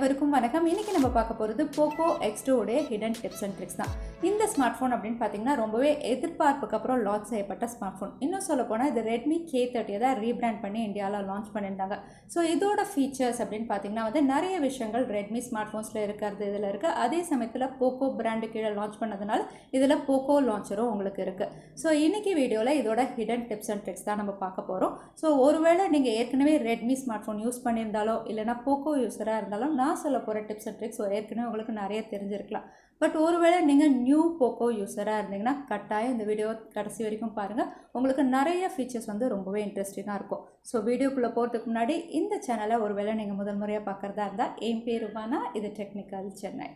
அனைவருக்கும் வணக்கம். இன்னைக்கு நம்ம பார்க்க போகிறது POCO X2 உடைய ஹிடன் டிப்ஸ் அண்ட் ட்ரிக்ஸ் தான். இந்த ஸ்மார்ட் ஃபோன் அப்படின்னு பார்த்தீங்கன்னா ரொம்பவே எதிர்பார்ப்புக்கு அப்புறம் லான்ச் செய்யப்பட்ட ஸ்மார்ட் ஃபோன். இன்னும் சொல்ல போனால் இது ரெட்மி K30 தான் ரீபிராண்ட் பண்ணி இந்தியாவில் லான்ச் பண்ணியிருந்தாங்க. ஸோ இதோட ஃபீச்சர்ஸ் அப்படின்னு பார்த்தீங்கன்னா நிறைய விஷயங்கள் ரெட்மி ஸ்மார்ட் ஃபோன்ஸில் இருக்கிறது இதில் இருக்குது. அதே சமயத்தில் POCO பிராண்டு கீழே லான்ச் பண்ணதுனால இதில் POCO லான்ச்சரும் உங்களுக்கு இருக்குது. ஸோ இன்னைக்கு வீடியோவில் இதோட ஹிடன் டிப்ஸ் அண்ட் ட்ரிக்ஸ் தான் நம்ம பார்க்க போகிறோம். ஸோ ஒருவேளை நீங்கள் ஏற்கனவே ரெட்மி ஸ்மார்ட் ஃபோன் யூஸ் பண்ணியிருந்தாலோ இல்லைனா POCO யூஸராக இருந்தாலும் நான் சொல்ல போகிற டிப்ஸ் அண்ட் ட்ரிக்ஸ் ஏற்கனவே உங்களுக்கு நிறைய தெரிஞ்சிருக்கலாம். பட் ஒருவேளை நீங்கள் நியூ POCO யூஸராக இருந்தீங்கன்னா கட்டாயம் இந்த வீடியோ கடைசி வரைக்கும் பாருங்கள். உங்களுக்கு நிறைய ஃபீச்சர்ஸ் ரொம்பவே இன்ட்ரெஸ்டிங்காக இருக்கும். ஸோ வீடியோக்குள்ளே போகிறதுக்கு முன்னாடி இந்த சேனலை ஒருவேளை நீங்கள் முதல் முறையாக பார்க்குறதா இருந்தால் என் பேர் ரூபானா, இது டெக்னிக்கல் சென்னை.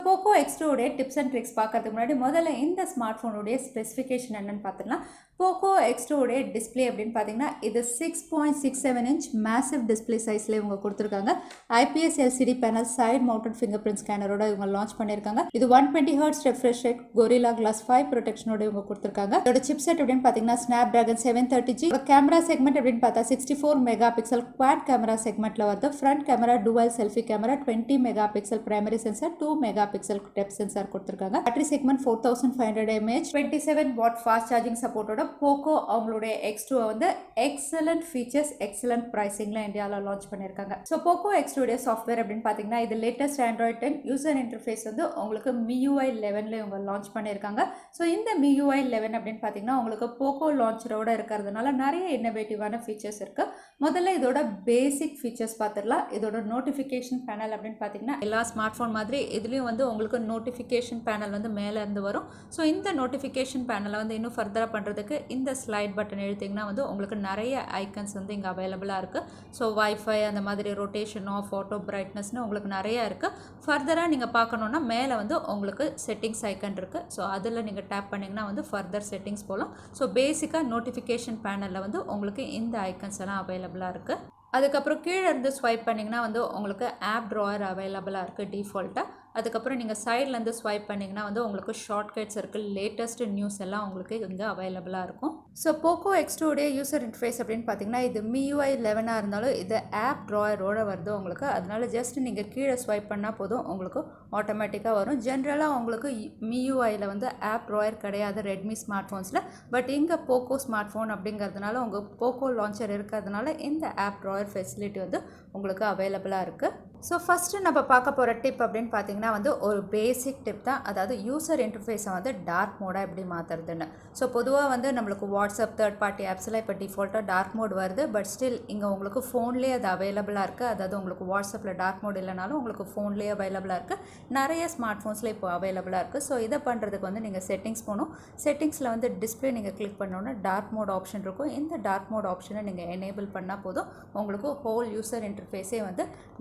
POCO X2 உடைய டிப்ஸ் அண்ட் ட்ரிக்ஸ் பார்க்கறதுக்கு முன்னாடி முதல்ல இந்த ஸ்மார்ட் ஃபோனுடைய ஸ்பெசிஃபிகேஷன் என்னன்னு பார்த்துக்கலாம். POCO X2 உடைய டிஸ்பிளே அப்படின்னு பார்த்தீங்கன்னா இது 6.67 இன்ச் மேசிவ் டிஸ்பிளே சைஸில் இவங்க கொடுத்துருக்காங்க. IPS LCD panel side mounted finger print ஸ்கேனரோட இவங்க லான்ச் பண்ணியிருக்காங்க. இது 120 Hz refresh rate Gorilla Glass 5 ப்ரொடெக்ஷனோட இவங்க கொடுத்துருக்காங்க. இதோட சிப்செட் அப்படின்னு பார்த்தீங்கன்னா Snapdragon 730G. கேமரா செக்மெண்ட் அப்படின்னு பார்த்தா 64 மெகா பிக்சல் குவாட் கேமரா செக்மெண்ட்டில் வருது. Front camera dual selfie camera 20 mega pixel primary sensor 2 mega pixel depth sensor கொடுத்துருக்காங்க. Battery segment 4500 mAh 27 watt fast charging சப்போர்ட்டோட POCO அவங்களுடைய X2 எக்ஸலண்ட் ஃபீச்சர்ஸ் எக்ஸலண்ட் பிரைசிங்ல இந்தியாவில் launch பண்ணியிருக்காங்க. So POCO X2 உடைய software அப்படின்னு பார்த்தீங்கன்னா இது லேட்டஸ்ட் Android 10 யூசர் இன்டர்ஃபேஸ் உங்களுக்கு MIUI 11ல இவங்க லான்ச் பண்ணியிருக்காங்க. ஸோ இந்த MIUI 11 அப்படின்னு பார்த்தீங்கன்னா உங்களுக்கு POCO லான்ச்சரோட இருக்கிறதுனால நிறைய இன்னோவேட்டிவான ஃபீச்சர்ஸ் இருக்கு. முதல்ல இதோட பேசிக் ஃபீச்சர்ஸ் பார்த்துடலாம். இதோட நோட்டிஃபிகேஷன் பேனல் அப்படின்னு பார்த்தீங்கன்னா எல்லா ஸ்மார்ட் ஃபோன் மாதிரி இதுலேயும் உங்களுக்கு நோட்டிஃபிகேஷன் பேனல் மேலே இருந்து வரும். ஸோ இந்த நோட்டிஃபிகேஷன் பேனலை இன்னும் ஃபர்தராக பண்ணுறதுக்கு இந்த ஸ்லைட் பட்டன் எழுத்திங்கன்னா உங்களுக்கு நிறைய ஐக்கன்ஸ் இங்கே அவைலபிளாக இருக்குது. ஸோ வைஃபை அந்த மாதிரி ரொட்டேஷன் ஆஃப் ஆட்டோ பிரைட்னஸ்னு உங்களுக்கு நிறையா இருக்குது. ஃபர்தராக நீங்கள் பார்க்கணுன்னா மேலே உங்களுக்கு செட்டிங்ஸ் ஐக்கன் இருக்குது. ஸோ அதில் நீங்கள் டேப் பண்ணிங்கன்னா ஃபர்தர் செட்டிங்ஸ் போகலாம். ஸோ பேசிக்காக நோட்டிஃபிகேஷன் பேனலில் உங்களுக்கு இந்த ஐக்கன்ஸ் எல்லாம் அவைலபிளாக இருக்குது. அதுக்கப்புறம் கீழே இருந்து ஸ்வைப் பண்ணிங்கன்னா உங்களுக்கு ஆப் ட்ராயர் அவைலபிளாக இருக்குது டிஃபால்ட்டாக. அதுக்கப்புறம் நீங்கள் சைட்லேருந்து ஸ்வைப் பண்ணிங்கன்னா உங்களுக்கு ஷார்ட்கட்ஸ் இருக்குது. லேட்டஸ்ட் நியூஸ் எல்லாம் உங்களுக்கு இங்கே அவைலபிளாக இருக்கும். ஸோ POCO X2 உடைய யூசர் இன்டர்ஃபேஸ் அப்படின்னு பார்த்தீங்கன்னா இது MIUI 11 இருந்தாலும் இது ஆப் ட்ராயரோட வருது உங்களுக்கு. அதனால ஜஸ்ட் நீங்கள் கீழே ஸ்வைப் பண்ணால் போதும் உங்களுக்கு ஆட்டோமேட்டிக்காக வரும். ஜென்ரலாக உங்களுக்கு MIUIயில் ஆப் ட்ராயர் கிடையாது ரெட்மி ஸ்மார்ட் ஃபோன்ஸில். பட் இங்கே POCO ஸ்மார்ட் ஃபோன் அப்படிங்கிறதுனால உங்கள் POCO லான்ச்சர் இருக்கிறதுனால இந்த ஆப் ட்ராயர் ஃபெசிலிட்டி உங்களுக்கு அவைலபிளாக இருக்குது. ஸோ ஃபஸ்ட்டு நம்ம பார்க்க போகிற டிப் அப்படின்னு பார்த்தீங்கன்னா ஒரு பேசிக் டிப் தான். அதாவது யூசர் இன்டர்ஃபேஸை டார்க் மோடாக எப்படி மாற்றுறதுன்னு. ஸோ பொதுவாக நம்மளுக்கு வாட்ஸ்அப் தேர்ட் பார்ட்டி ஆப்ஸ்லாம் இப்போ டிஃபால்ட்டாக டார்க் மோட் வருது. பட் ஸ்டில் இங்கே உங்களுக்கு ஃபோன்லேயே அது அவைலபிளாக இருக்குது. அதாவது உங்களுக்கு வாட்ஸ்அப்பில் டார்க் மோட் இல்லைனாலும் உங்களுக்கு ஃபோன்லேயே அவைலபிளாக இருக்குது. நிறைய ஸ்மார்ட் ஃபோன்ஸில் இப்போ அவைலபிளாக இருக்குது. ஸோ இதை பண்ணுறதுக்கு நீங்கள் செட்டிங்ஸ் போகணும். செட்டிங்ஸில் டிஸ்பிளே நீங்கள் கிளிக் பண்ணோன்னா டார்க் மோட் ஆப்ஷன் இருக்கும். இந்த டார்க் மோட் ஆப்ஷனை நீங்கள் எனேபிள் பண்ணால் போதும் உங்களுக்கு ஹோல் யூசர் இன்டர்ஃபேஸே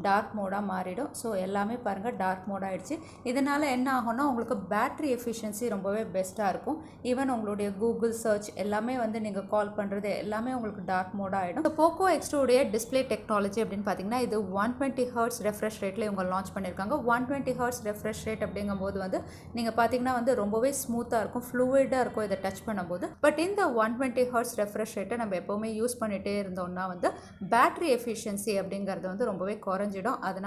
டார்க் மோடாக மாறிடும். ஸோ எல்லாமே பாருங்கள் டார்க் மோட் ஆகிடுச்சு. இதனால் என்ன ஆகும்னா உங்களுக்கு பேட்டரி எஃபிஷியன்சி ரொம்பவே பெஸ்ட்டாக இருக்கும். ஈவன் உங்களுடைய கூகுள் சர்ச் எல்லாமே நீங்கள் கால் பண்ணுறது எல்லாமே உங்களுக்கு டார்க் மோட் ஆகிடும். POCO X2 உடைய டிஸ்பிளே டெக்னாலஜி அப்படின்னு பார்த்தீங்கன்னா இது 120 Hz ரெஃப்ரெஷ் ரேட்டில் இவங்க லான்ச் பண்ணியிருக்காங்க. 120 Hz ரெஃப்ரெஷ் ரேட் அப்படிங்கும்போது நீங்கள் பார்த்தீங்கன்னா ரொம்பவே ஸ்மூத்தாக இருக்கும், ஃப்ளூயிடாக இருக்கும் இதை டச் பண்ணும்போது. பட் இந்த 120 Hz ரெஃப்ரெஷ் ரேட்டை நம்ம எப்போவுமே யூஸ் பண்ணிகிட்டே இருந்தோம்னா பேட்டரி எஃபிஷியன்சி அப்படிங்கிறது ரொம்பவே குறைஞ்சிடும். அதனால்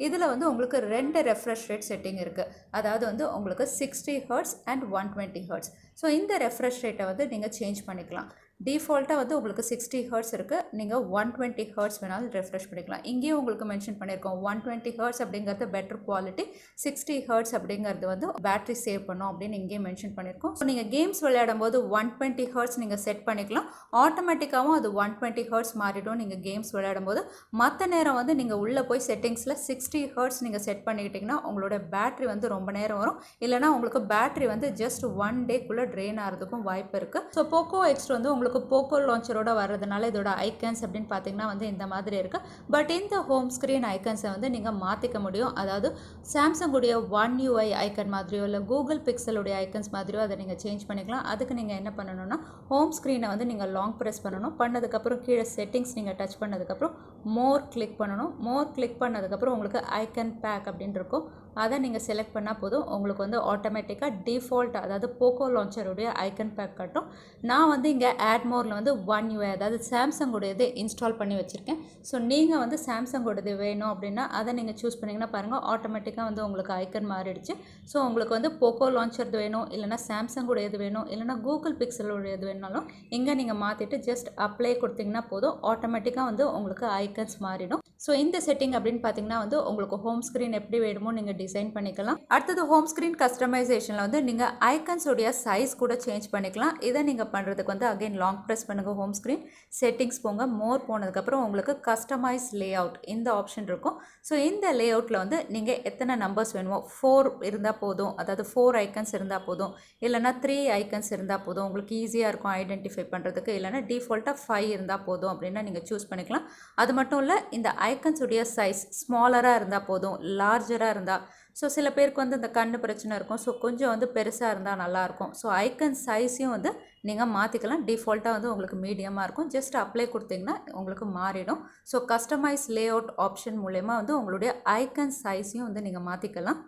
இதில் உங்களுக்கு 2 ரெஃப்ரெஷ் ரேட் செட்டிங் இருக்குது. அதாவது உங்களுக்கு 60 Hz அண்ட் 120 Hz. ஸோ இந்த ரெஃப்ரெஷ் ரேட்டை நீங்கள் சேஞ்ச் பண்ணிக்கலாம். டிஃபால்ட்டாக உங்களுக்கு 60 Hz இருக்குது. நீங்கள் 120 Hz வேணாலும் ரெஃப்ரெஷ் பண்ணிக்கலாம். இங்கேயும் உங்களுக்கு மென்ஷன் பண்ணியிருக்கோம் 120 Hz அப்படிங்கிறது பெட்டர் குவாலிட்டி, 60 Hz அப்படிங்கிறது பேட்டரி சேவ் பண்ணும் அப்படின்னு இங்கேயும் மென்ஷன் பண்ணியிருக்கோம். ஸோ நீங்கள் கேம்ஸ் விளையாடும் போது 120 Hz நீங்கள் செட் பண்ணிக்கலாம். ஆட்டோமேட்டிக்காகவும் அது 120 Hz மாறிடும் நீங்கள் கேம்ஸ் விளையாடும் போது. மற்ற நேரம் நீங்கள் உள்ளே போய் செட்டிங்ஸில் 60 Hz நீங்கள் செட் பண்ணிக்கிட்டிங்கன்னா உங்களோட பேட்டரி ரொம்ப நேரம் வரும். இல்லைனா உங்களுக்கு பேட்டரி ஜஸ்ட் 1 டேக்குள்ளே ட்ரெயின் ஆகிறதுக்கும் வாய்ப்பு இருக்குது. ஸோ POCO X2 உங்களுக்கு POCO லான்ச்சரோட வர்றதுனால இதோட ஐக்கன்ஸ் அப்படின்னு பார்த்தீங்கன்னா இந்த மாதிரி இருக்குது. பட் இந்த ஹோம் ஸ்க்ரீன் ஐக்கன்ஸை நீங்கள் மாற்றிக்க முடியும். அதாவது சாம்சங் உடைய One UI ஐக்கன் மாதிரியோ இல்லை கூகுள் பிக்சலுடைய ஐக்கன்ஸ் மாதிரியோ அதை நீங்கள் சேஞ்ச் பண்ணிக்கலாம். அதுக்கு நீங்கள் என்ன பண்ணணும்னா ஹோம் ஸ்க்ரீனை நீங்கள் லாங் ப்ரெஸ் பண்ணணும். பண்ணதுக்கப்புறம் கீழே செட்டிங்ஸ் நீங்கள் டச் பண்ணதுக்கப்புறம் மோர் கிளிக் பண்ணணும். மோர் கிளிக் பண்ணதுக்கப்புறம் உங்களுக்கு ஐக்கன் பேக் அப்படின்னு இருக்கும். அதை நீங்கள் செலக்ட் பண்ணால் போதும் உங்களுக்கு வந்து ஆட்டோமேட்டிக்காக டிஃபால்ட் அதாவது போக்கோ லான்ச்சருடைய ஐக்கன் பேக் காட்டும். நான் வந்து இங்கே ஆட் மோரில் வந்து ஒன் யூஐ அதாவது சாம்சங்கோடையது இன்ஸ்டால் பண்ணி வச்சுருக்கேன். ஸோ நீங்கள் வந்து சாம்சங்கோடது வேணும் அப்படின்னா அதை நீங்கள் சூஸ் பண்ணிங்கன்னா பாருங்கள் ஆட்டோமேட்டிக்காக வந்து உங்களுக்கு ஐக்கன் மாறிடுச்சு. ஸோ உங்களுக்கு வந்து போக்கோ லான்ச்சர் வேணும் இல்லைனா சாம்சங்கோடையது வேணும் இல்லைனா கூகுள் பிக்சலோடையது வேணுனாலும் இங்கே நீங்கள் மாற்றிட்டு ஜஸ்ட் அப்ளை கொடுத்தீங்கன்னா போதும் ஆட்டோமேட்டிக்காக வந்து உங்களுக்கு ஐக்கன்ஸ் மாறிடும். ஸோ இந்த செட்டிங் அப்படின்னு பார்த்தீங்கன்னா வந்து உங்களுக்கு ஹோம் ஸ்க்ரீன் எப்படி வேணுமோ நீங்கள் டிசைன் பண்ணிக்கலாம். அடுத்தது ஹோம் ஸ்க்ரீன் கஸ்டமைசேஷனில் வந்து நீங்கள் ஐக்கன்ஸோடைய சைஸ் கூட சேஞ்ச் பண்ணிக்கலாம். இதை நீங்கள் பண்ணுறதுக்கு வந்து அகைன் லாங் ப்ரெஸ் பண்ணுங்கள், ஹோம் ஸ்க்ரீன் செட்டிங்ஸ் போங்க, மோர் போனதுக்கப்புறம் உங்களுக்கு கஸ்டமைஸ் லே அவுட் இந்த ஆப்ஷன் இருக்கும். ஸோ இந்த லே அவுட்டில் வந்து நீங்கள் எத்தனை நம்பர்ஸ் வேணுமோ 4 இருந்தால் போதும், அதாவது 4 ஐக்கன்ஸ் இருந்தால் போதும், இல்லைனா 3 ஐக்கன்ஸ் இருந்தால் போதும், உங்களுக்கு ஈஸியாக இருக்கும் ஐடென்டிஃபை பண்ணுறதுக்கு, இல்லைனா டிஃபால்ட்டாக 5 இருந்தால் போதும் அப்படின்னா நீங்கள் சூஸ் பண்ணிக்கலாம். அது மட்டும் இல்லை இந்த ஐக்கன்ஸுடைய சைஸ் ஸ்மாலராக இருந்தால் போதும், லார்ஜராக இருந்தால், ஸோ சில பேருக்கு வந்து இந்த கண்ணு பிரச்சனை இருக்கும், ஸோ கொஞ்சம் வந்து பெருசாக இருந்தால் நல்லாயிருக்கும். ஸோ ஐக்கன் சைஸையும் வந்து நீங்கள் மாற்றிக்கலாம். டிஃபால்ட்டாக வந்து உங்களுக்கு மீடியமாக இருக்கும். ஜஸ்ட் அப்ளை கொடுத்தீங்கன்னா உங்களுக்கு மாறிடும். So customize layout option மூலயமா வந்து உங்களுடைய ஐக்கன் சைஸையும் வந்து நீங்கள் மாற்றிக்கலாம்.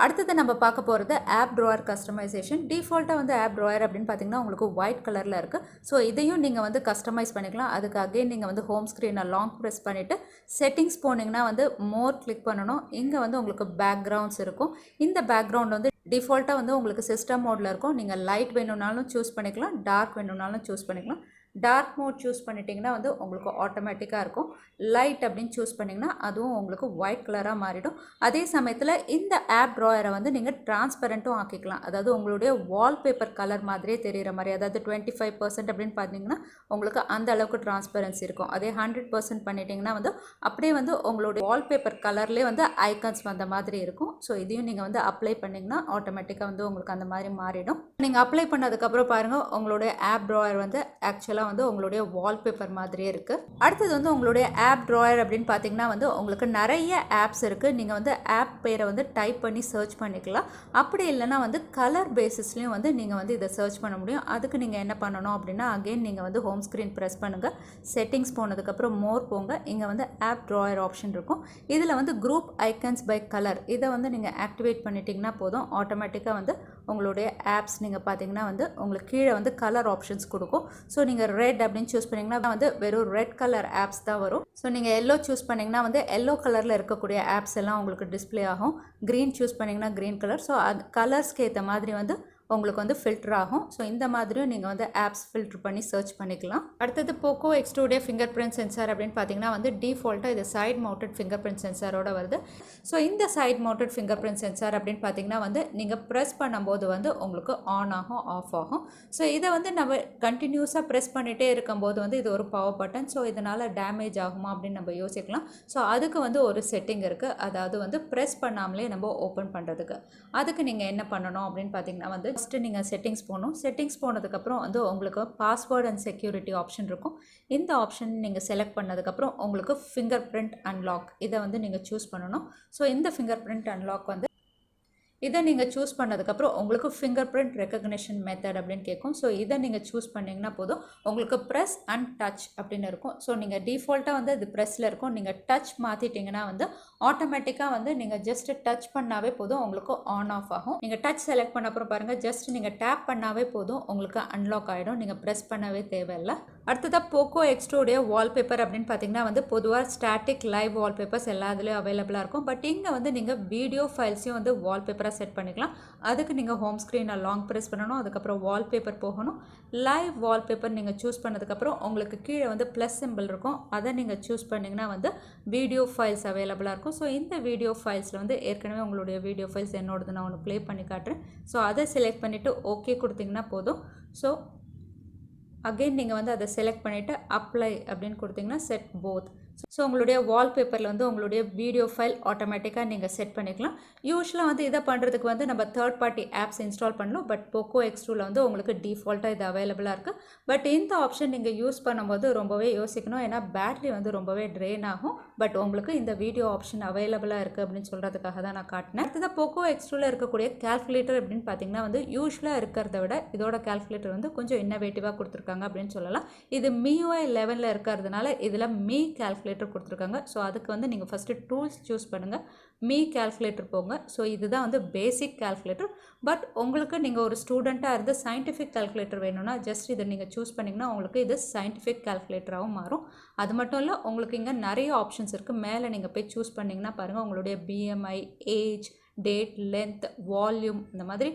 அடுத்தது நம்ம பார்க்க போகிறது ஆப் ட்ராயர் கஸ்டமைசேஷன். டிஃபால்ட்டாக வந்து ஆப் ட்ராயர் அப்படின்னு பார்த்தீங்கன்னா உங்களுக்கு ஒயிட் கலரில் இருக்குது. ஸோ இதையும் நீங்கள் வந்து கஸ்டமைஸ் பண்ணிக்கலாம். அதுக்கு அகைன் நீங்கள் வந்து ஹோம் ஸ்க்ரீனை லாங் ப்ரெஸ் பண்ணிவிட்டு செட்டிங்ஸ் போனீங்கன்னா வந்து மோர் கிளிக் பண்ணணும். இங்கே வந்து உங்களுக்கு பேக்ரவுண்ட்ஸ் இருக்கும். இந்த பேக்ரவுண்ட் வந்து டிஃபால்ட்டாக வந்து உங்களுக்கு சிஸ்டம் மோடில் இருக்கும். நீங்கள் லைட் வேணும்னாலும் சூஸ் பண்ணிக்கலாம், டார்க் வேணும்னாலும் சூஸ் பண்ணிக்கலாம். டார்க் மோட் சூஸ் பண்ணிட்டீங்கன்னா வந்து உங்களுக்கு ஆட்டோமேட்டிக்காக இருக்கும். லைட் அப்படின்னு சூஸ் பண்ணிங்கன்னா அதுவும் உங்களுக்கு ஒயிட் கலராக மாறிடும். அதே சமயத்தில் இந்த ஆப் ட்ராயரை வந்து நீங்கள் டிரான்ஸ்பரண்ட்டும் ஆக்கிக்கலாம். அதாவது உங்களுடைய வால்பேப்பர் கலர் மாதிரியே தெரிகிற மாதிரி, அதாவது 25% அப்படின்னு பார்த்தீங்கன்னா உங்களுக்கு அந்த அளவுக்கு டிரான்ஸ்பரன்சி இருக்கும். அதே 100% பண்ணிட்டீங்கன்னா வந்து அப்படியே வந்து உங்களுடைய வால்பேப்பர் கலர்லேயே வந்து ஐக்கன்ஸ் வந்த மாதிரி இருக்கும். ஸோ இதையும் நீங்கள் வந்து அப்ளை பண்ணிங்கன்னா ஆட்டோமேட்டிக்காக வந்து உங்களுக்கு அந்த மாதிரி மாறிடும். நீங்கள் அப்ளை பண்ணதுக்கப்புறம் பாருங்கள் உங்களுடைய ஆப் ட்ராயர் வந்து ஆக்சுவலாக வந்து உங்களுடைய வால்பேப்பர் மாதிரியே இருக்குது. அடுத்தது வந்து உங்களுடைய ஆப் ட்ராயர் அப்படின்னு பார்த்தீங்கன்னா வந்து உங்களுக்கு நிறைய ஆப்ஸ் இருக்குது. நீங்கள் வந்து ஆப் பேரை வந்து டைப் பண்ணி சர்ச் பண்ணிக்கலாம். அப்படி இல்லைனா வந்து கலர் பேசிஸ்லையும் வந்து நீங்கள் வந்து இதை சர்ச் பண்ண முடியும். அதுக்கு நீங்கள் என்ன பண்ணணும் அப்படின்னா அகெயின் நீங்கள் வந்து ஹோம் ஸ்க்ரீன் ப்ரெஸ் பண்ணுங்கள், செட்டிங்ஸ் போனதுக்கப்புறம் மோர் போங்க, இங்கே வந்து ஆப் ட்ராயர் ஆப்ஷன் இருக்கும். இதில் வந்து குரூப் ஐக்கன்ஸ் பை கலர் இதை வந்து நீங்கள் ஆக்டிவேட் பண்ணிட்டீங்கன்னா போதும் ஆட்டோமேட்டிக்காக வந்து உங்களுடைய ஆப்ஸ் நீங்கள் பார்த்தீங்கன்னா வந்து உங்களுக்கு கீழே வந்து கலர் ஆப்ஷன்ஸ் கொடுக்கும். ஸோ நீங்கள் ரெட் அப்படின்னு சூஸ் பண்ணிங்கன்னா வந்து வெறும் ரெட் கலர் ஆப்ஸ் தான் வரும். ஸோ நீங்கள் எல்லோ சூஸ் பண்ணிங்கன்னா வந்து எல்லோ கலரில் இருக்கக்கூடிய ஆப்ஸ் எல்லாம் உங்களுக்கு டிஸ்பிளே ஆகும். க்ரீன் சூஸ் பண்ணிங்கன்னா க்ரீன் கலர். ஸோ அது கலர்ஸ்க்கு ஏற்ற மாதிரி வந்து உங்களுக்கு வந்து ஃபில்டர் ஆகும். ஸோ இந்த மாதிரியும் நீங்கள் வந்து ஆப்ஸ் ஃபில்டர் பண்ணி சர்ச் பண்ணிக்கலாம். அடுத்தது Poco X2 finger print sensor அப்படின்னு பார்த்தீங்கன்னா வந்து டிஃபால்ட்டாக இது சைட் மவுண்டட் ஃபிங்கர் பிரிண்ட் சென்சாரோட வருது. ஸோ இந்த side mounted finger print sensor அப்படின்னு பார்த்தீங்கன்னா வந்து நீங்கள் ப்ரெஸ் பண்ணும்போது வந்து உங்களுக்கு ஆன் ஆகும், ஆஃப் ஆகும். ஸோ இதை வந்து நம்ம கண்டினியூஸாக ப்ரெஸ் பண்ணிகிட்டே இருக்கும்போது வந்து இது ஒரு பவர் பட்டன். ஸோ இதனால் டேமேஜ் ஆகுமா அப்படின்னு நம்ம யோசிக்கலாம். ஸோ அதுக்கு வந்து ஒரு செட்டிங் இருக்குது, அதாவது வந்து ப்ரெஸ் பண்ணாமலே நம்ம ஓப்பன் பண்ணுறதுக்கு. அதுக்கு நீங்கள் என்ன பண்ணணும் அப்படின்னு பார்த்தீங்கன்னா வந்து ஃபஸ்ட்டு நீங்கள் செட்டிங்ஸ் போகணும். செட்டிங்ஸ் போனதுக்கப்புறம் வந்து உங்களுக்கு பாஸ்வேர்ட் அண்ட் செக்யூரிட்டி ஆப்ஷன் இருக்கும். இந்த ஆப்ஷன் நீங்கள் செலக்ட் பண்ணதுக்கப்புறம் உங்களுக்கு ஃபிங்கர் பிரிண்ட் அன்லாக் இதை வந்து நீங்கள் சூஸ் பண்ணணும். ஸோ இந்த ஃபிங்கர் பிரிண்ட் அன்லாக் வந்து இதை நீங்கள் சூஸ் பண்ணதுக்கப்புறம் உங்களுக்கு ஃபிங்கர் பிரிண்ட் ரெக்கக்னிஷன் மெத்தட் அப்படின்னு கேட்கும். ஸோ இதை நீங்கள் சூஸ் பண்ணிங்கன்னா போதும் உங்களுக்கு ப்ரெஸ் அண்ட் டச் அப்படின்னு இருக்கும். ஸோ நீங்கள் டிஃபால்ட்டாக வந்து இது ப்ரெஸ்ஸில் இருக்கும். நீங்கள் டச் மாற்றிட்டிங்கன்னா வந்து ஆட்டோமேட்டிக்காக வந்து நீங்கள் ஜஸ்ட் டச் பண்ணாவே போதும் உங்களுக்கு ஆன் ஆஃப் ஆகும். நீங்கள் டச் செலக்ட் பண்ண அப்புறம் பாருங்கள் ஜஸ்ட் நீங்கள் டேப் பண்ணாவே போதும் உங்களுக்கு அன்லாக் ஆகிடும். நீங்கள் ப்ரெஸ் பண்ணவே தேவையில்லை. அடுத்ததாக போக்கோ X2 வால்பேப்பர் அப்படின்னு பார்த்தீங்கன்னா வந்து பொதுவாக ஸ்டாட்டிக் லைவ் வால்பேப்பர்ஸ் எல்லா இதுலேயும் அவைலபிளாக இருக்கும். பட் இங்கே வந்து நீங்கள் வீடியோ ஃபைல்ஸையும் வந்து வால்பேப்பராக செட் பண்ணிக்கலாம். அதுக்கு நீங்கள் ஹோம் ஸ்க்ரீனை லாங் ப்ரெஸ் பண்ணணும், அதுக்கப்புறம் வால்பேப்பர் போகணும். லைவ் வால்பேப்பர் நீங்கள் சூஸ் பண்ணதுக்கப்புறம் உங்களுக்கு கீழே வந்து ப்ளஸ் சிம்பிள் இருக்கும். அதை நீங்கள் சூஸ் பண்ணிங்கன்னா வந்து வீடியோ ஃபைல்ஸ் அவைலபிளாக இருக்கும். ஸோ இந்த வீடியோ ஃபைல்ஸில் வந்து ஏற்கனவே உங்களுடைய வீடியோ ஃபைல்ஸ் என்னோடது நான் ஒன்று ப்ளே பண்ணி காட்டுறேன். ஸோ அதை செலக்ட் பண்ணிவிட்டு ஓகே கொடுத்தீங்கன்னா போதும். ஸோ அகெயின் நீங்கள் வந்து அதை செலக்ட் பண்ணிவிட்டு அப்ளை அப்படின்னு கொடுத்தீங்கன்னா செட் போத். ஸோ உங்களுடைய வால்பேப்பரில் வந்து உங்களுடைய வீடியோ ஃபைல் ஆட்டோமேட்டிக்காக நீங்கள் செட் பண்ணிக்கலாம். யூஸ்வலாக வந்து இதை பண்ணுறதுக்கு வந்து நம்ம தேர்ட் பார்ட்டி ஆப்ஸ் இன்ஸ்டால் பண்ணணும். பட் போக்கோ X2 வந்து உங்களுக்கு டிஃபால்ட்டாக இது அவைலபிளாக இருக்குது. பட் இந்த ஆப்ஷன் நீங்கள் யூஸ் பண்ணும்போது ரொம்பவே யோசிக்கணும், ஏன்னா பேட்டரி வந்து ரொம்பவே ட்ரெயின் ஆகும். பட் உங்களுக்கு இந்த வீடியோ ஆப்ஷன் அவைலபிளாக இருக்குது அப்படின்னு சொல்கிறதுக்காக தான் நான் காட்டினேன். அடுத்ததாக போக்கோ X2 இருக்கக்கூடிய கால்குலேட்டர் அப்படின்னு பார்த்தீங்கன்னா வந்து யூஸ்வலாக இருக்கிறத விட இதோட கால்குலேட்டர் வந்து கொஞ்சம் இன்னோவேட்டிவாக கொடுத்துருக்காங்க அப்படின்னு சொல்லலாம். இது MIUI 11 இருக்கிறதுனால இதில் மீ கால்குலேட்டர் கால்குலேட்டர் கொடுத்துருக்காங்க. ஸோ அதுக்கு வந்து நீங்கள் ஃபஸ்ட்டு டூல்ஸ் சூஸ் பண்ணுங்கள், மீ கால்குலேட்டர் போங்க. ஸோ இதுதான் வந்து பேசிக் கால்குலேட்டர். பட் உங்களுக்கு நீங்கள் ஒரு ஸ்டூடெண்ட்டாக இருந்து சயின்டிஃபிக் கால்குலேட்டர் வேணும்னா ஜஸ்ட் இதை நீங்கள் சூஸ் பண்ணிங்கன்னா உங்களுக்கு இது சயின்டிஃபிக் கால்குலேட்டராகவும் மாறும். அது மட்டும் இல்லை, உங்களுக்கு இங்கே நிறைய ஆப்ஷன்ஸ் இருக்குது. மேலே நீங்கள் போய் சூஸ் பண்ணிங்கன்னா பாருங்கள், உங்களுடைய BMI, age, date, length, volume, இந்த மாதிரி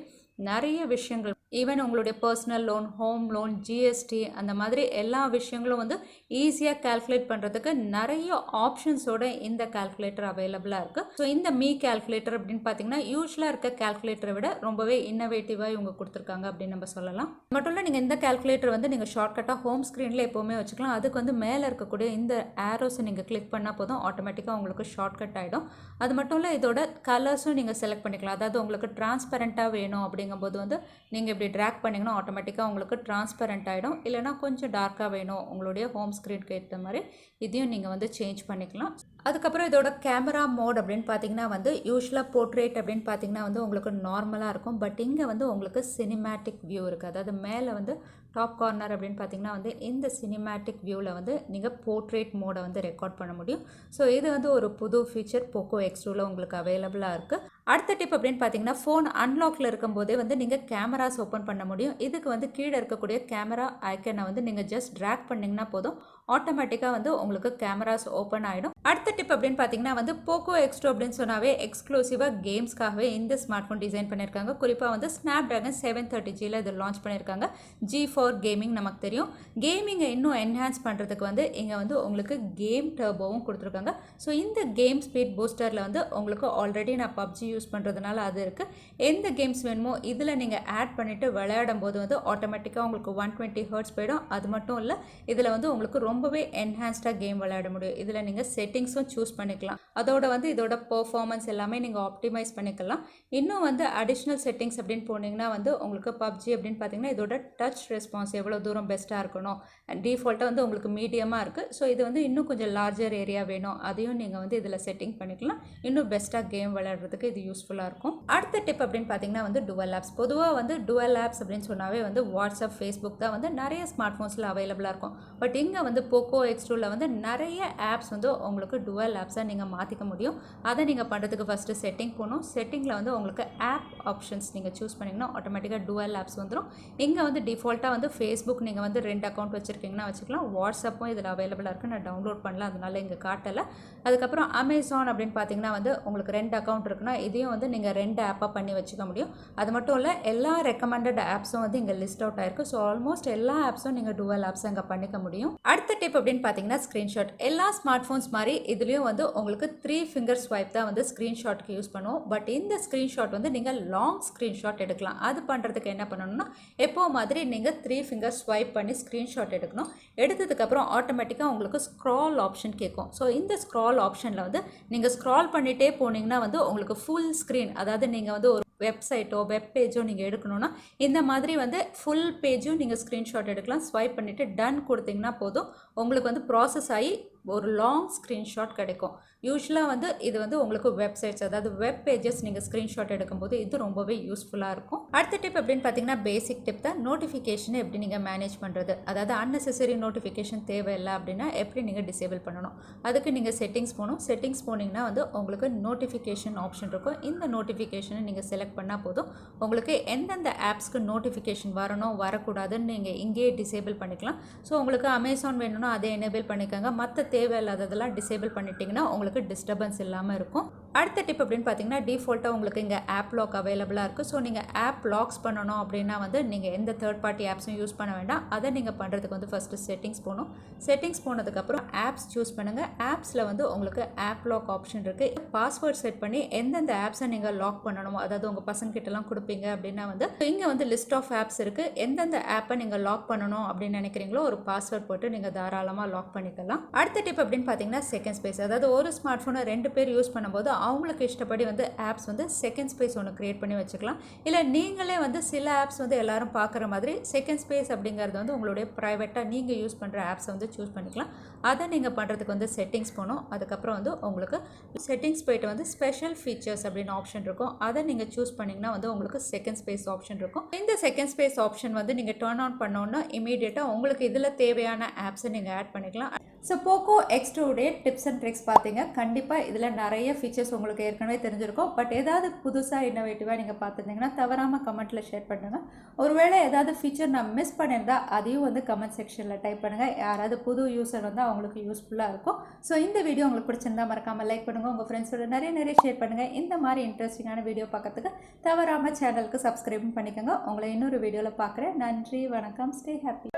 நிறைய விஷயங்கள், ஈவன் உங்களுடைய personal loan, home loan, GST, அந்த மாதிரி எல்லா விஷயங்களும் வந்து ஈஸியாக கால்குலேட் பண்ணுறதுக்கு நிறைய ஆப்ஷன்ஸோட இந்த கால்குலேட்டர் அவைலபிளாக இருக்குது. ஸோ இந்த மீ கால்குலேட்டர் அப்படின்னு பார்த்தீங்கன்னா யூஸ்வலாக இருக்க கால்குலேட்டரை விட ரொம்பவே இன்னோவேட்டிவாக இவங்க கொடுத்துருக்காங்க அப்படின்னு நம்ம சொல்லலாம். மட்டும் இல்லை, நீங்கள் இந்த கால்குலேட்டர் வந்து நீங்கள் ஷார்ட்கட்டாக ஹோம் ஸ்க்ரீனில் எப்போவுமே வச்சுக்கலாம். அதுக்கு வந்து மேலே இருக்கக்கூடிய இந்த ஆரோஸை நீங்கள் கிளிக் பண்ணால் போதும், ஆட்டோமேட்டிக்காக உங்களுக்கு ஷார்ட்கட் ஆகிடும். அது மட்டும் இல்லை, இதோட கலர்ஸும் நீங்கள் செலக்ட் பண்ணிக்கலாம். அதாவது உங்களுக்கு டிரான்ஸ்பரண்ட்டாக வேணும் அப்படிங்கும்போது வந்து நீங்கள் இப்படி ட்ராக் பண்ணிங்கன்னா ஆட்டோமேட்டிக்காக உங்களுக்கு டிரான்ஸ்பரண்ட் ஆகிடும். இல்லைனா கொஞ்சம் டார்க்காக வேணும் உங்களுடைய ஹோம் ஸ்க்ரீனுக்கு ஏற்ற மாதிரி இதையும் நீங்கள் வந்து சேஞ்ச் பண்ணிக்கலாம். அதுக்கப்புறம் இதோட கேமரா மோட் அப்படின்னு பார்த்தீங்கன்னா வந்து யூஸ்வலாக போர்ட்ரேட் அப்படின்னு பார்த்தீங்கன்னா வந்து உங்களுக்கு நார்மலாக இருக்கும். பட் இங்கே வந்து உங்களுக்கு சினிமேட்டிக் வியூ இருக்குது. அதாவது மேலே வந்து டாப் கார்னர் அப்படின்னு பார்த்தீங்கன்னா வந்து இந்த சினிமேட்டிக் வியூவில் வந்து நீங்கள் போர்ட்ரேட் மோடை வந்து ரெக்கார்ட் பண்ண முடியும். ஸோ இது வந்து ஒரு புது ஃபீச்சர் போக்கோ X2ல உங்களுக்கு அவைலபிளாக இருக்குது. அடுத்த டிப் அப்படின்னு பார்த்தீங்கன்னா, ஃபோன் அன்லாக்ல இருக்கும்போதே வந்து நீங்கள் கேமராஸ் ஓப்பன் பண்ண முடியும். இதுக்கு வந்து கீழே இருக்கக்கூடிய கேமரா ஐக்கனை வந்து நீங்கள் ஜஸ்ட் ட்ராக் பண்ணிங்கன்னா போதும், ஆட்டோமேட்டிக்காக வந்து உங்களுக்கு கேமராஸ் ஓப்பன் ஆகிடும். அடுத்த டிப் அப்படின்னு பார்த்தீங்கன்னா வந்து போக்கோ X2 அப்படின்னு சொன்னாவே எக்ஸ்க்ளூசிவாக கேம்ஸ்க்காகவே இந்த ஸ்மார்ட் ஃபோன் டிசைன் பண்ணியிருக்காங்க. குறிப்பாக வந்து ஸ்னாப்டிராகன் 730Gல இது லான்ச் பண்ணியிருக்காங்க. G4 கேமிங் நமக்கு தெரியும். கேமிங்கை இன்னும் என்ஹான்ஸ் பண்ணுறதுக்கு வந்து இங்கே வந்து உங்களுக்கு கேம் டர்போவும் கொடுத்துருக்காங்க. ஸோ இந்த கேம் ஸ்பீட் பூஸ்டரில் வந்து உங்களுக்கு ஆல்ரெடி நான் பப்ஜி யூஸ் பண்ணுறதுனால அது இருக்குது. எந்த கேம்ஸ் வேணுமோ இதில் நீங்கள் ஆட் பண்ணிவிட்டு விளையாடும் போது வந்து ஆட்டோமேட்டிக்காக உங்களுக்கு 120 Hz போயிடும். அது மட்டும் இல்லை, இதில் வந்து உங்களுக்கு ரொம்பவே என்ஹான்ஸ்டாக கேம் விளையாட முடியும். இதில் நீங்கள் செட்டிங்ஸும் சூஸ் பண்ணிக்கலாம். அதோட வந்து இதோட பெர்ஃபார்மன்ஸ் எல்லாமே நீங்கள் ஆப்டிமைஸ் பண்ணிக்கலாம். இன்னும் வந்து அடிஷ்னல் செட்டிங்ஸ் அப்படின்னு போனீங்கன்னா வந்து உங்களுக்கு பப்ஜி அப்படின்னு பார்த்தீங்கன்னா இதோட டச் ரெஸ்பான்ஸ் எவ்வளோ தூரம் பெஸ்ட்டாக இருக்கணும், டிஃபால்ட்டாக வந்து உங்களுக்கு மீடியமாக இருக்குது. ஸோ இது வந்து இன்னும் கொஞ்சம் லார்ஜர் ஏரியா வேணும், அதையும் நீங்கள் வந்து இதில் செட்டிங் பண்ணிக்கலாம். இன்னும் பெஸ்ட்டாக கேம் விளையாடுறதுக்கு இது யூஸ்ஃபுல்லாக இருக்கும். அடுத்த டிப் அப்படின்னு பார்த்தீங்கன்னா வந்து டுவல் ஆப்ஸ். பொதுவாக வந்து டுவல் ஆப்ஸ் அப்படின்னு சொன்னாவே வந்து வாட்ஸ்அப், ஃபேஸ்புக் தான் வந்து நிறைய ஸ்மார்ட் ஃபோன்ஸில் அவைலபிளாக இருக்கும். பட் இங்கே வந்து போக்கோ X2ல வந்து நிறைய ஆப்ஸ் வந்து உங்களுக்கு டுவல் ஆப்ஸாக நீங்கள் மாற்றிக்க முடியும். அதை நீங்கள் பண்ணுறதுக்கு ஃபஸ்ட்டு செட்டிங் போகணும். செட்டிங்கில் வந்து உங்களுக்கு ஆப் ஆப்ஷன்ஸ் நீங்கள் சூஸ் பண்ணிங்கன்னா ஆட்டோமேட்டிக்காக டுவல் ஆப்ஸ் வந்துடும். இங்கே வந்து டிஃபால்ட்டாக வந்து ஃபேஸ்புக் நீங்கள் வந்து 2 அக்கௌண்ட் வச்சுருக்கீங்கன்னா வச்சுக்கலாம். வாட்ஸ்அப்பும் இதில் அவைலபிளாக இருக்குது. நான் டவுன்லோட் பண்ணல, அதனால இங்கே காட்டலை. அதுக்கப்புறம் அமேசான் அப்படின்னு பார்த்தீங்கன்னா வந்து உங்களுக்கு 2 அக்கௌண்ட் இருக்குன்னா இதையும் வந்து நீங்கள் 2 ஆப்பாக பண்ணி வச்சுக்க முடியும். அது மட்டும் இல்லை, எல்லா ரெக்கமெண்டட் ஆப்ஸும் வந்து இங்கே லிஸ்ட் அவுட் ஆயிருக்கு. ஸோ ஆல்மோஸ்ட் எல்லா ஆப்ஸும் நீங்கள் டுவல் ஆப்ஸ் அங்கே பண்ணிக்க முடியும். அடுத்த டிப் அப்படின்னு பார்த்தீங்கன்னா ஸ்க்ரீன்ஷாட். எல்லா ஸ்மார்ட் ஃபோன்ஸ் மாதிரி இதுலேயும் வந்து உங்களுக்கு 3 ஃபிங்கர் ஸ்வைப் தான் வந்து ஸ்க்ரீன்ஷாட்க்கு யூஸ் பண்ணுவோம். பட் இந்த ஸ்க்ரீன்ஷாட் வந்து நீங்கள் லாங் ஸ்க்ரீன்ஷாட் எடுக்கலாம். அது பண்ணுறதுக்கு என்ன பண்ணணும்னா, எப்போ மாதிரி நீங்கள் 3 ஃபிங்கர் ஸ்வைப் பண்ணி ஸ்க்ரீன்ஷாட் எடுக்கணும். எடுத்ததுக்கப்புறம் ஆட்டோமேட்டிக்காக உங்களுக்கு ஸ்க்ரால் ஆப்ஷன் கேட்கும். ஸோ இந்த ஸ்க்ரால் ஆப்ஷனில் வந்து நீங்கள் ஸ்க்ரால் பண்ணிகிட்டே போனீங்கன்னா வந்து உங்களுக்கு ஃபுல் ஸ்க்ரீன், அதாவது நீங்கள் வந்து ஒரு வெப்சைட்டோ வெப் பேஜோ நீங்கள் எடுக்கணும்னா இந்த மாதிரி வந்து ஃபுல் பேஜும் நீங்கள் ஸ்க்ரீன்ஷாட் எடுக்கலாம். ஸ்வைப் பண்ணிவிட்டு டன் கொடுத்தீங்கன்னா போதும், உங்களுக்கு வந்து ப்ராசஸ் ஆகி ஒரு லாங் ஸ்க்ரீன்ஷாட் கிடைக்கும். யூஸ்வலாக வந்து இது வந்து உங்களுக்கு வெப்சைட்ஸ், அதாவது வெப் பேஜஸ் நீங்கள் ஸ்க்ரீன்ஷாட் எடுக்கும்போது இது ரொம்பவே யூஸ்ஃபுல்லாக இருக்கும். அடுத்த டிப் அப்படின்னு பார்த்தீங்கன்னா பேசிக் டிப் தான். நோட்டிஃபிகேஷனை எப்படி நீங்கள் மேனேஜ் பண்ணுறது, அதாவது அன்னெசரி நோட்டிஃபிகேஷன் தேவையில்லை அப்படின்னா எப்படி நீங்கள் டிசேபிள் பண்ணணும். அதுக்கு நீங்கள் செட்டிங்ஸ் போகணும். செட்டிங்ஸ் போனீங்கன்னா வந்து உங்களுக்கு நோட்டிஃபிகேஷன் ஆப்ஷன் இருக்கும். இந்த நோட்டிஃபிகேஷனை நீங்கள் செலக்ட் பண்ணால் போதும், உங்களுக்கு எந்தெந்த ஆப்ஸ்க்கு நோட்டிஃபிகேஷன் வரணும் வரக்கூடாதுன்னு நீங்கள் இங்கேயே டிசேபிள் பண்ணிக்கலாம். ஸோ உங்களுக்கு அமேசான் வேணும்னா அதை எனேபிள் பண்ணிக்கோங்க. மற்ற தேவையில்லாததெல்லாம் டிசேபிள் பண்ணிட்டீங்கன்னா உங்களுக்கு டிஸ்டர்பன்ஸ் இல்லாமல் இருக்கும். அடுத்த டிப் அப்படின்னு பார்த்தீங்கன்னா டிஃபால்ட்டாக உங்களுக்கு இங்கே ஆப் லாக் அவைலபிளாக இருக்குது. ஸோ நீங்கள் ஆப் லாக்ஸ் பண்ணணும் அப்படின்னா வந்து நீங்கள் எந்த தேர்ட் பார்ட்டி ஆப்ஸும் யூஸ் பண்ண வேண்டாம். அதை நீங்கள் பண்ணுறதுக்கு வந்து ஃபஸ்ட்டு செட்டிங்ஸ் போகணும். செட்டிங்ஸ் போனதுக்கப்புறம் ஆப்ஸ் சூஸ் பண்ணுங்கள். ஆப்ஸில் வந்து உங்களுக்கு ஆப் லாக் ஆப்ஷன் இருக்குது. பாஸ்வேர்ட் செட் பண்ணி எந்தெந்த ஆப்ஸை நீங்கள் லாக் பண்ணணுமோ, அதாவது உங்கள் பசங்கிட்டலாம் கொடுப்பீங்க அப்படின்னா வந்து இங்கே வந்து லிஸ்ட் ஆஃப் ஆப்ஸ் இருக்குது. எந்தெந்த ஆப்பை நீங்கள் லாக் பண்ணணும் அப்படின்னு நினைக்கிறீங்களோ ஒரு பாஸ்வேர்ட் போட்டு நீங்கள் தாராளமாக லாக் பண்ணிக்கலாம். அடுத்த டிப் அப்படின்னு பார்த்தீங்கன்னா செகண்ட் ஸ்பேஸ். அதாவது ஒரு ஸ்மார்ட் ஃபோனை 2 பேர் யூஸ் பண்ணும்போது அவங்களுக்கு இஷ்டப்படி வந்து ஆப்ஸ் வந்து செகண்ட் ஸ்பேஸ் ஒன்று க்ரியேட் பண்ணி வச்சுக்கலாம். இல்லை நீங்களே வந்து சில ஆப்ஸ் வந்து எல்லாரும் பார்க்குற மாதிரி செகண்ட் ஸ்பேஸ் அப்படிங்கிறது வந்து உங்களுடைய ப்ரைவேட்டாக நீங்கள் யூஸ் பண்ணுற ஆப்ஸை வந்து சூஸ் பண்ணிக்கலாம். அதை நீங்கள் பண்ணுறதுக்கு வந்து செட்டிங்ஸ் போகணும். அதுக்கப்புறம் வந்து உங்களுக்கு செட்டிங்ஸ் போய்ட்டு வந்து ஸ்பெஷல் ஃபீச்சர்ஸ் அப்படின்னு ஆப்ஷன் இருக்கும். அதை நீங்கள் சூஸ் பண்ணிங்கன்னா வந்து உங்களுக்கு செகண்ட் ஸ்பேஸ் ஆப்ஷன் இருக்கும். இந்த செகண்ட் ஸ்பேஸ் ஆப்ஷன் வந்து நீங்கள் டர்ன் ஆன் பண்ணோன்னா இமீடியட்டாக உங்களுக்கு இதில் தேவையான ஆப்ஸை நீங்கள் ஆட் பண்ணிக்கலாம். ஸோ போக்கோ X2 உடைய டிப்ஸ் அண்ட் ட்ரிக்ஸ் பார்த்தீங்க. கண்டிப்பாக இதில் நிறைய ஃபீச்சர்ஸ் உங்களுக்கு ஏற்கனவே தெரிஞ்சிருக்கும். பட் ஏதாவது புதுசாக இன்னோவேட்டிவாக நீங்கள் பார்த்துருந்தீங்கன்னா தவறாமல் கமெண்ட்டில் ஷேர் பண்ணுங்கள். ஒருவேளை ஏதாவது ஃபீச்சர் நான் மிஸ் பண்ணியிருந்தா அதையும் வந்து கமெண்ட் செக்ஷனில் டைப் பண்ணுங்கள். யாராவது புது யூஸர் வந்து அவங்களுக்கு யூஸ்ஃபுல்லாக இருக்கும். ஸோ இந்த வீடியோ உங்களுக்கு பிடிச்சிருந்தா மறக்காமல் லைக் பண்ணுங்கள். உங்கள் ஃப்ரெண்ட்ஸோட நிறைய ஷேர் பண்ணுங்கள். இந்த மாதிரி இன்ட்ரெஸ்டிங்கான வீடியோ பார்க்கறதுக்கு தவறாமல் சேனலுக்கு சப்ஸ்கிரைபும் பண்ணிக்கோங்க. உங்களை இன்னொரு வீடியோவில் பார்க்குறேன். நன்றி, வணக்கம், ஸ்டே ஹாப்பி.